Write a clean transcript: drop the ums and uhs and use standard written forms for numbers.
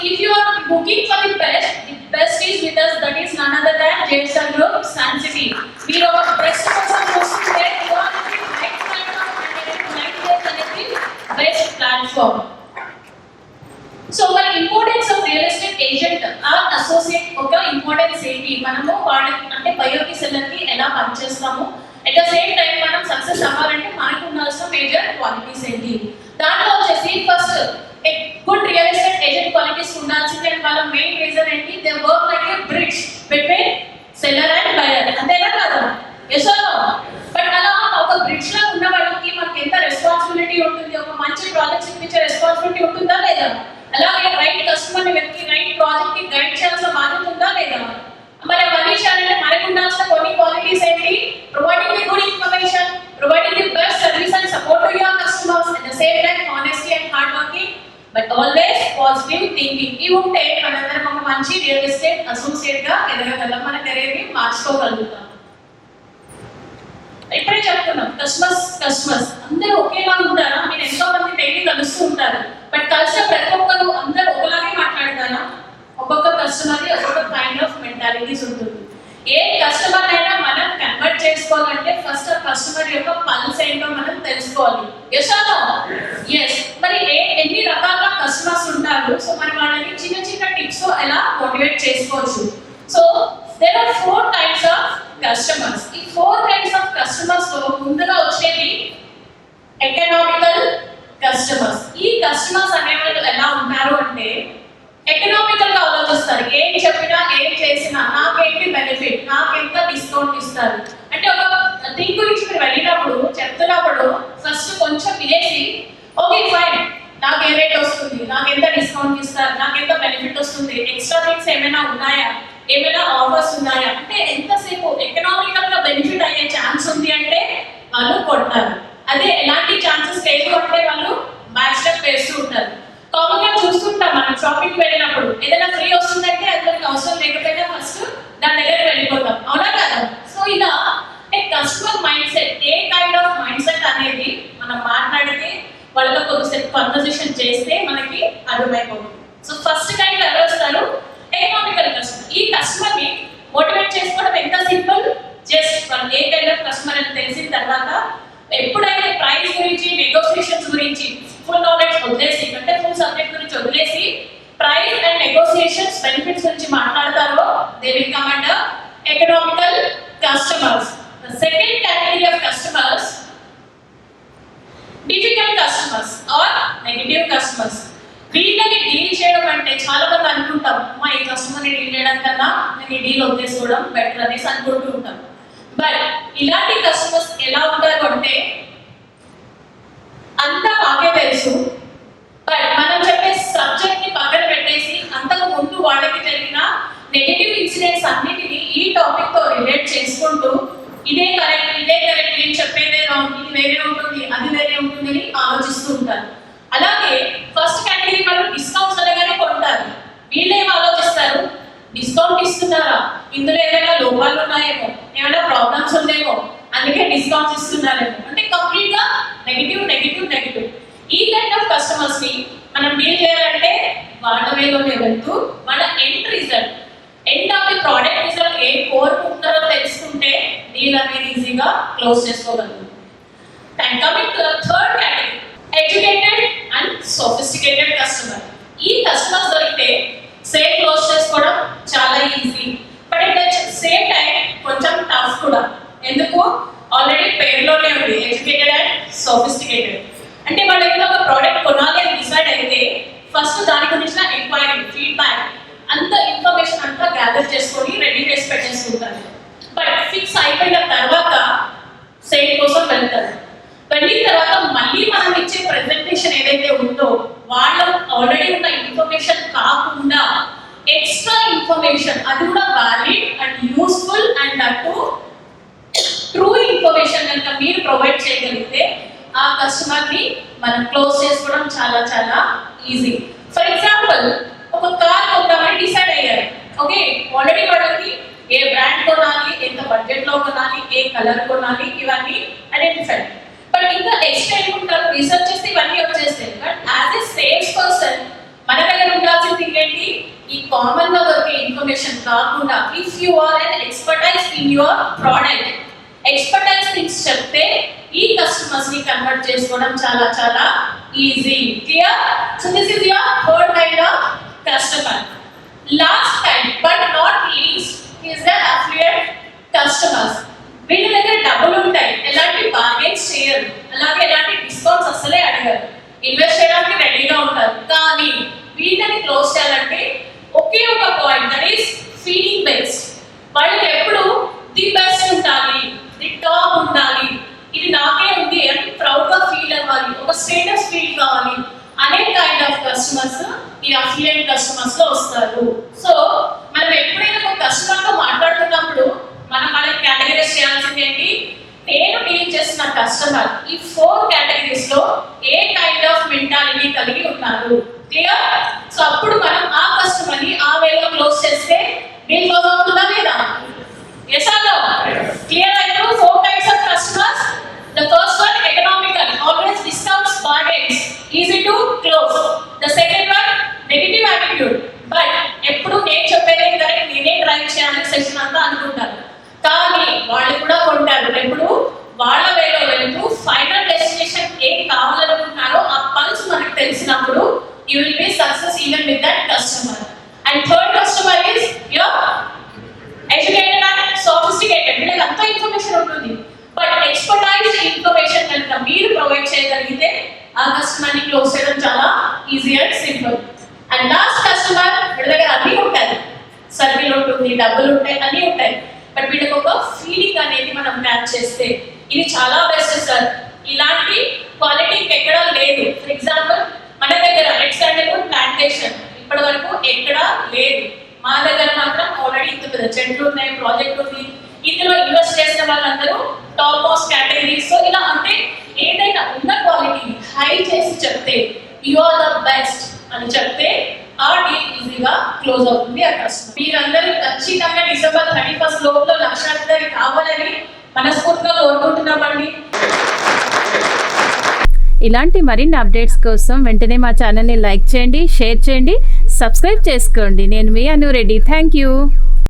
If you are looking for the best is with us. That is none other than jsrgroupsuncity. We are the best person who get you are the right platform and best platform. So మన importance of real estate agent or associate ఒక importance ఏంటి, మనము వాళ్ళకి అంటే బయోకి సెల్లర్కి ఎలా పనిచేస్తాము, అట్ ద సేమ్ టైం మనం సక్సెస్ అవ్వాలంటే మనకు ఉండాల్సిన మేజర్ క్వాలిటీస్ ఏంటి. దాంట్లో వచ్చేసి first good real estate agent qualities ఉండాల్సింది. అండ్ వాళ్ళ మెయిన్ రీజన్ ఏంటి, they work like a bridge between seller and buyer. అంతేనా కదా? Yes or no? బట్ అలా ఒక బ్రిడ్జ్ లా ఉన్న వాళ్ళకి మనకి ఎంత రెస్పాన్సిబిలిటీ ఉంటుంది, ఒక మంచి ప్రాజెక్ట్స్ ఇప్పించే రెస్పాన్సిబిలిటీ ఉంటుందా లేదా? అలాగే రైట్ కస్టమర్ ని వెతికి రైట్ ప్రాజెక్ట్ కి గైడ్ చేయాల్సిన బాధ్యత ఉందా లేదా? మరి అవన్నీ చేయాలంటే మనకు ఉండాల్సిన కొన్ని క్వాలిటీస్ ఏంటి? Providing the good information, providing the best service and support to your customers, at the same time honesty and hard working, but always positive thinking. ఇవి ఉంటే మనందరం ఒక మంచి రియల్ ఎస్టేట్ అసోసియేట్ గా ఎదగగలం, మన కెరీర్ ని మార్చుకోగలుగుతాం. ఇప్పుడే చెప్తున్నాం, కస్టమర్స్ అందరూ ఒకేలా ఉంటారా? మీరు ఎంతో మంది డైలీ కలుస్తూ ఉంటారు, బట్ కలిసిన ప్రతి ఒక్కరు అందరూ ఒకలాగే మాట్లాడతారా? ఒక్కొక్క కస్టమర్కి ఒక్కొక్క కైండ్ ఆఫ్ మెంటాలిటీస్ ఉంటుంది. ఏ కస్టమర్ అయినా మనం కన్వర్ట్ చేసుకోవాలంటే ఫస్ట్ ఆ కస్టమర్ యొక్క పల్స్ ఏంటో మనం తెలుసుకోవాలి. Yes or no? ఎస్. మరి ఎన్ని రకాల కస్టమర్స్ ఉంటారు, సో మరి వాళ్ళని చిన్న చిన్న టిప్స్ ఎలా మోటివేట్ చేసుకోవచ్చు. So there are 4 types of customers. ఈ 4 types of customers లో ముందుగా వచ్చేది ఎకనామికల్ కస్టమర్స్. ఈ కస్టమర్స్ అనేవాళ్ళు ఎలా ఉంటారు అంటే ఎకనామికల్ గా ఆలోచిస్తారు. ఏం చెప్పినా ఏం చేసినా నాకేంటి బెనిఫిట్, నాకెంత డిస్కౌంట్ ఇస్తారు అంటే ఒక దీని గురించి మీరు వెళ్ళినప్పుడు చెప్తున్నప్పుడు ఫస్ట్ కొంచెం వినేసి ఓకే ఫైన్, నాకు ఏ రేట్ వస్తుంది, నాకు ఎంత డిస్కౌంట్ ఇస్తారు, నాకు ఎంత బెనిఫిట్ వస్తుంది, ఎక్స్ట్రా థింగ్స్ ఏమైనా ఉన్నాయా, ఏమైనా ఆఫర్స్ ఉన్నాయా అంటే ఎంతసేపు ఎకనామికల్ గా బెనిఫిట్ అయ్యే ఛాన్స్ ఉంది అంటే వాళ్ళు కొంటారు. అదే ఎలాంటి ఛాన్సెస్ లేదు అంటే వాళ్ళు బ్యాక్ స్టెప్ వేస్తూ ఉంటారు. కామన్ గా చూస్తుంటాం మనం షాపింగ్ వెళ్ళినప్పుడు ఏదైనా ఫ్రీ వస్తుందంటే అందరికి అవసరం లేకపోయినా ఫస్ట్ దాని దగ్గరికి వెళ్ళిపోతాం, అవునా కదా? సో ఇలా customer mind set, A kind of mind set అనేది మనం మాట్లాడితే వాళ్ళతో కొద్దిసేపు కన్వర్సేషన్ చేస్తే మనకి అర్థమైపోతుంది. సో ఫస్ట్ కైండ్ ఎవరు వస్తారు? Economical customer. ఈ కస్టమర్ ని మోటివేట్ చేసుకోవడం ఎంత సింపుల్, జస్ట్ మనం ఏ కైండ్ ఆఫ్ కస్టమర్ అని తెలిసిన తర్వాత ఎప్పుడైతే ప్రైస్ గురించి, నెగోసియేషన్స్ గురించి ఫుల్ నాలెడ్జ్ వదిలేసి అంటే ఫుల్ సబ్జెక్ట్ గురించి వదిలేసి ప్రైస్ అండ్ నెగోసియేషన్స్ బెనిఫిట్స్ గురించి మాట్లాడతారో they will come under economical customers. The second category of customers difficult customers or negative customers. వీళ్ళని డీల్ చేయడం అంటే చాలా మంది అనుకుంటాం, మా ఈ కస్టమర్ని డీల్ చేయడం కన్నా నేను ఈ డీల్ వదిలేసుకోవడం బెటర్ అనేసి అనుకుంటూ ఉంటాం. బట్ ఇలాంటి కస్టమర్స్ ఎలా ఉంటారు అంటే అంతా మాకే తెలుసు, బట్ మనం చెప్పే సబ్జెక్ట్ ని పక్కన పెట్టేసి అంతకు ముందు వాళ్ళకి జరిగిన నెగటివ్ ఇన్సిడెంట్స్ అన్నిటిని ఈ టాపిక్ తో రిలేట్ చేసుకుంటూ ఇదే కరెక్ట్ నేను చెప్పేదే రాంగ్, ఇది వేరే ఉంటుంది అది వేరే ఉంటుంది అని ఆలోచిస్తూ ఉంటారు. అలాగే ఫస్ట్ కేటగిరీ వాళ్ళు డిస్కౌంట్స్ అనగానే కొంటారు. వీళ్ళు ఏం ఆలోచిస్తారు, డిస్కౌంట్ ఇస్తున్నారా, ఇందులో ఏమైనా లోపాలు ఉన్నాయేమో, ఏమైనా ప్రాబ్లమ్స్ ఉన్నాయేమో అందుకే డిస్కౌంట్స్ ఇస్తున్నారేమో అంటే కంప్లీట్ గా నెగటివ్. ఈ కైండ్ ఆఫ్ కస్టమర్స్ ని మనం డీల్ చేయాలంటే వాళ్ళ వేలోనే వెళ్తూ వాళ్ళ end of the product result ఏం కోరుకుంటారో తెలుసుకుంటే డీల్ అనేది ఈజీగా క్లోజ్ చేసుకోగలుగుతాం. And coming to the third category, educated and sophisticated customer. ఈ కస్టమర్స్ దొరికితే సేల్ క్లోజ్ చేసుకోవడం చాలా easy, but at the same time కొంచెం టఫ్ కూడా. ఎందుకు? ఆల్రెడీ పేరులోనే ఉంది ఎడ్యుకేటెడ్ అండ్ సోఫిస్టికేటెడ్. అంటే వాళ్ళు ఏదైనా ఒక ప్రోడక్ట్ కొనాలి అని డిసైడ్ అయితే ఫస్ట్ దాని గురించిన ఎంక్వైరీ, ఫీడ్బ్యాక్ అంత ఇన్ఫర్మేషన్ అంతా గ్యాదర్ చేసుకొని రెడీ చేసి పెట్టేసుకుంటారు. బట్ ఫిక్స్ అయిపోయిన తర్వాత సేల్ కోసం వెళ్తారు. వెళ్ళిన తర్వాత మళ్ళీ మనం ఇచ్చే ప్రెజెంటేషన్ ఏదైతే ఉందో వాళ్ళు ఆల్రెడీ ఉన్న ఇన్ఫర్మేషన్ కాకుండా ఎక్స్ట్రా ఇన్ఫర్మేషన్, అది కూడా వ్యాలిడ్ అండ్ యూస్ఫుల్ అండ్ అటు ట్రూ ఇన్ఫర్మేషన్ కనుక మీరు ప్రొవైడ్ చేయగలిగితే ఆ కస్టమర్ ని మనం క్లోజ్ చేసుకోవడం చాలా చాలా ఈజీ. ఫర్ ఎగ్జాంపుల్ ఒక కార్ కొందామని డిసైడ్ అయ్యారు. ఓకే, ఆల్రెడీ వాళ్ళకి ఏ బ్రాండ్ కొనాలి, ఎంత బడ్జెట్ లో కొనాలి, ఏ కలర్ కొనాలి, ఇవన్నీ ఐడెంటిఫై. బట్ ఇంకా ఎక్స్ట్రా ఏముంటారు, రీసెర్చ్ చేస్తే ఇవన్నీ వచ్చేస్తాయి. But as a sales person you are an expertise in your product. Expertise things చెప్తే ఈ కస్టమర్స్ ని కన్వర్ట్ చేసుకోవడం చాలా చాలా easy. Clear? So this is your third kind of customer. Last kind but not least is the affiliate customers. వీళ్ళ దగ్గర డబ్బులు ఉంటాయి, ఎలాంటి బార్గెన్స్ చేయరు, అలాగే ఎలాంటి డిస్కౌంట్స్ అసలే అడగరు, ఇన్వెస్ట్ చేయడానికి రెడీగా ఉంటారు. కానీ వీళ్ళని క్లోజ్ చేయాలంటే ఒకే ఒక point, that is feeling based. వాళ్ళకి ఎప్పుడు ది బెస్ట్ ఉండాలి, ది టాప్ ఉండాలి, ఇది నాకే ఉంది అని ప్రౌడ్ గా ఫీల్ అవ్వాలి, ఒక స్టేటస్ ఫీల్ కావాలి అనే కైండ్ ఆఫ్ కస్టమర్స్ ఈ అఫిలియేట్ కస్టమర్స్ లో వస్తారు. సో మనం ఎప్పుడైనా ఒక కస్టమర్ తో మాట్లాడుతున్నప్పుడు మనకి కేటగిరీస్ చేయాల్సింది ఏంటి? నేను డీల్ చేసిన కస్టమర్ ఈ 4 కేటగిరీస్ లో ఏ కైండ్ ఆఫ్ మెంటాలిటీ కలిగి ఉన్నారు. క్లియర్? సో అప్పుడు మనం ఆ కస్టమర్ ని ఆ వేలో క్లోజ్ చేస్తే డీల్ క్లోజ్ అవుతుందా లేదా? Yes or no? Clear? I know 4 types of customers. The first one, economical, always discounts, bargains, easy to close. The second one, negative attitude. But ఎప్పుడు నేను చెప్పేదే కరెక్ట్, నేనే డ్రైవ్ చేయాలని సెషన్ అంతా అనుకుంటారు, కానీ వాళ్ళు కూడా కొంటారు. ఎప్పుడు వాళ్ళ వేలో వెళ్తూ ఫైనల్ డెస్టినేషన్ ఏం కావాలనుకుంటున్నారో ఆ పల్స్ మనకు తెలిసినప్పుడు you will be success even with that customer. And third customer is your educated and sophisticated. వీళ్ళకి అంత ఇన్ఫర్మేషన్ ఉంటుంది, బట్ ఎక్స్పర్టైజ్ ఇన్ఫర్మేషన్ కనుక మీరు ప్రొవైడ్ చేయగలిగితే ఆ కస్టమర్ ని క్లోజ్ చేయడం చాలా easy and simple. And last customer, వీళ్ళ దగ్గర అన్నీ ఉంటాయి, సర్కిల్ ఉంటుంది, డబ్బులు ఉంటాయి, అన్నీ ఉంటాయి, బట్ వీళ్ళకి ఒక ఫీలింగ్ అనేది మనం మ్యాచ్ చేస్తే ఇది చాలా బెస్ట్ సార్. ఇలాంటి క్వాలిటీ ఎక్కడా లేదు. ఫర్ ఎగ్జాంపుల్ మన దగ్గర రెడ్ శాండల్వుడ్ ప్లాంటేషన్ ఇప్పటి వరకు ఎక్కడా లేదు, మా దగ్గర మాత్రం ఆల్రెడీ ఇంత పెద్ద చెట్లు ఉన్నాయి, ప్రాజెక్ట్ ఉంది, ఇందులో ఇన్వెస్ట్ చేసిన వాళ్ళందరూ టాప్ మోస్ట్ కేటగిరీస్. సో ఇలా అంటే ఏదైనా ఉన్న క్వాలిటీని హై చేసి చెప్తే యు ఆర్ ద బెస్ట్ అని చెప్తే ఆ డీల్ ఈజీగా క్లోజ్ అవుతుంది ఆ కస్టమర్. మీరందరూ ఖచ్చితంగా డిసెంబర్ 31 లోపల లక్షాధికారి కావాలని మనస్ఫూర్తిగా కోరుకుంటున్నామండి. ఇలాంటి మరిన్ని అప్డేట్స్ కోసం వెంటనే మా ఛానల్ని లైక్ చేయండి, షేర్ చేయండి, సబ్స్క్రైబ్ చేసుకోండి. నేను మీ అనురెడ్డి. Thank you.